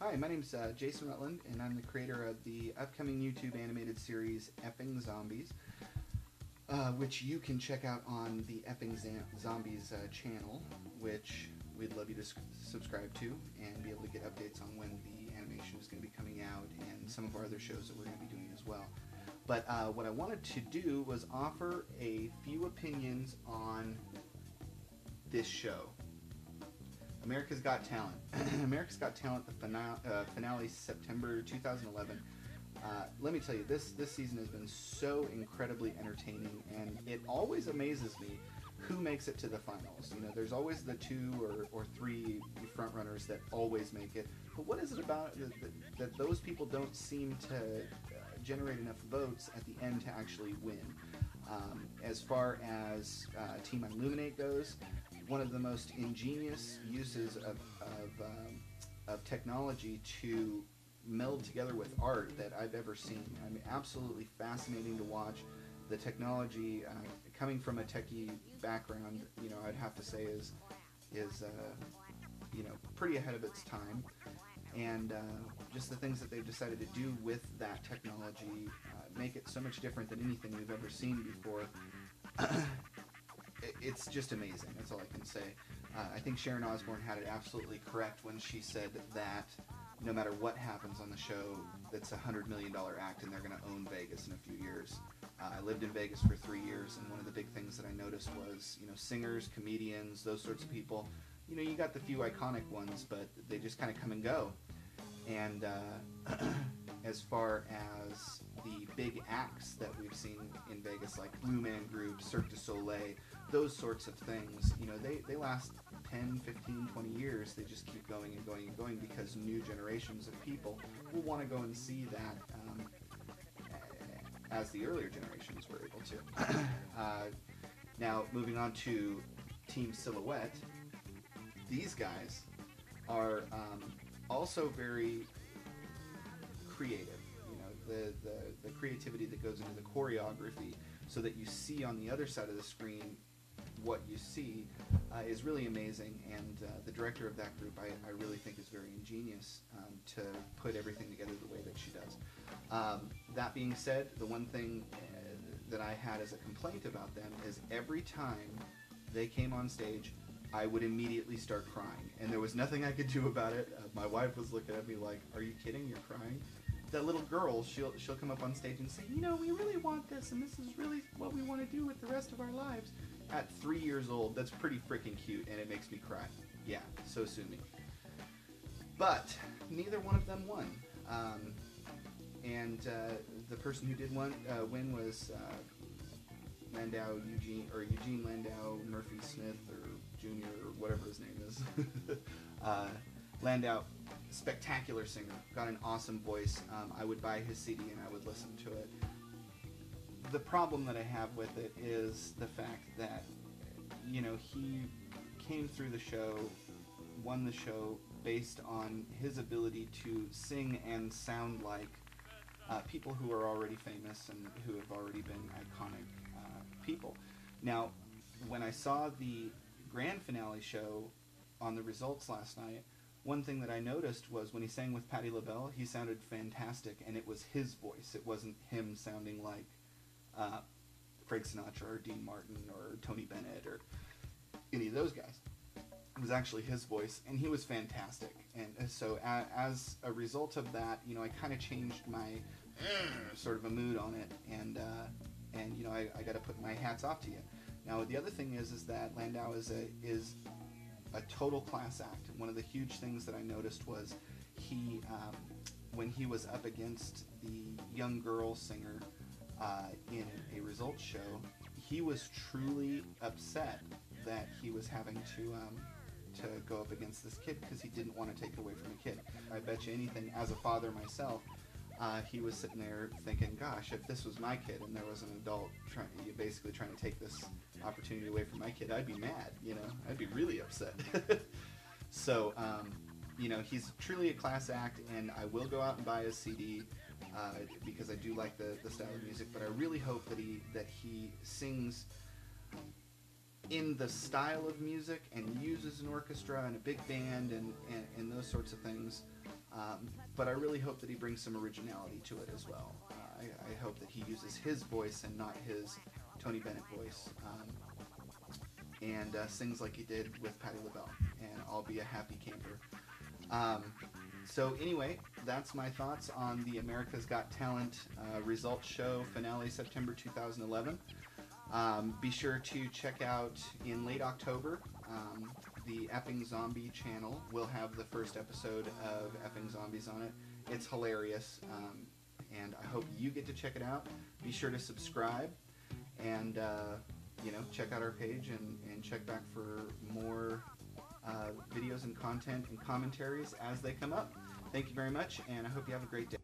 Hi, my name's Jason Rutland, and I'm the creator of the upcoming YouTube animated series Effing Zombies, which you can check out on the Zombies channel, which we'd love you to subscribe to and be able to get updates on when the animation is going to be coming out and some of our other shows that we're going to be doing as well. But what I wanted to do was offer a few opinions on this show. America's Got Talent. America's Got Talent, the finale September 2011. Let me tell you, this season has been so incredibly entertaining, and it always amazes me who makes it to the finals. You know, there's always the two or three front runners that always make it, but what is it about that those people don't seem to generate enough votes at the end to actually win? As far as Team Illuminate goes, one of the most ingenious uses of technology to meld together with art that I've ever seen. I mean, absolutely fascinating to watch. The technology, coming from a techie background, you know, I'd have to say is you know, pretty ahead of its time. And just the things that they've decided to do with that technology make it so much different than anything we've ever seen before. It's just amazing. That's all I can say. I think Sharon Osbourne had it absolutely correct when she said that no matter what happens on the show, it's a $100 million act and they're going to own Vegas in a few years. I lived in Vegas for 3 years, and one of the big things that I noticed was, you know, singers, comedians, those sorts of people. You know, you got the few iconic ones, but they just kind of come and go. And as far as the big acts that we've seen in Vegas, like Blue Man Group, Cirque du Soleil, those sorts of things, you know, they last 10, 15, 20 years. They just keep going and going and going because new generations of people will want to go and see that as the earlier generations were able to. Now, moving on to Team Silhouette, these guys are also very creative. You know, the creativity that goes into the choreography so that you see on the other side of the screen what you see is really amazing, and the director of that group I really think is very ingenious to put everything together the way that she does. That being said, the one thing that I had as a complaint about them is every time they came on stage, I would immediately start crying, and there was nothing I could do about it. My wife was looking at me like, "Are you kidding? You're crying?" That little girl, she'll come up on stage and say, "You know, we really want this, and this is really what we want to do with the rest of our lives." At 3 years old, that's pretty freaking cute, and it makes me cry. Yeah, so sue me. But neither one of them won, and the person who did win was Eugene Landau Murphy Smith or Jr. or whatever his name is. Landau, spectacular singer, got an awesome voice. I would buy his CD and I would listen to it. The problem that I have with it is the fact that, you know, he came through the show, won the show based on his ability to sing and sound like people who are already famous and who have already been iconic people. Now, when I saw the grand finale show on the results last night, one thing that I noticed was when he sang with Patti LaBelle, he sounded fantastic, and it was his voice. It wasn't him sounding like Frank Sinatra or Dean Martin or Tony Bennett or any of those guys. It was actually his voice, and he was fantastic. And so as a result of that, you know, I kind of changed my sort of a mood on it, and you know, I got to put my hats off to you. Now, the other thing is that Landau is a total class act. One of the huge things that I noticed was he, when he was up against the young girl singer in a results show, he was truly upset that he was having to go up against this kid because he didn't want to take it away from the kid. I bet you anything, as a father myself, he was sitting there thinking, gosh, if this was my kid and there was an adult basically trying to take this opportunity away from my kid, I'd be mad, you know, I'd be really upset. So, you know, he's truly a class act, and I will go out and buy his CD because I do like the style of music, but I really hope that he sings in the style of music and uses an orchestra and a big band and those sorts of things But I really hope that he brings some originality to it as well. I hope that he uses his voice and not his Tony Bennett voice, and sings like he did with Patti LaBelle, and I'll be a happy camper. So anyway, that's my thoughts on the America's Got Talent results show finale, September 2011. Be sure to check out in late October, the Effing Zombie channel will have the first episode of Effing Zombies on it. It's hilarious, and I hope you get to check it out. Be sure to subscribe, and check out our page, and check back for more videos and content and commentaries as they come up. Thank you very much, and I hope you have a great day.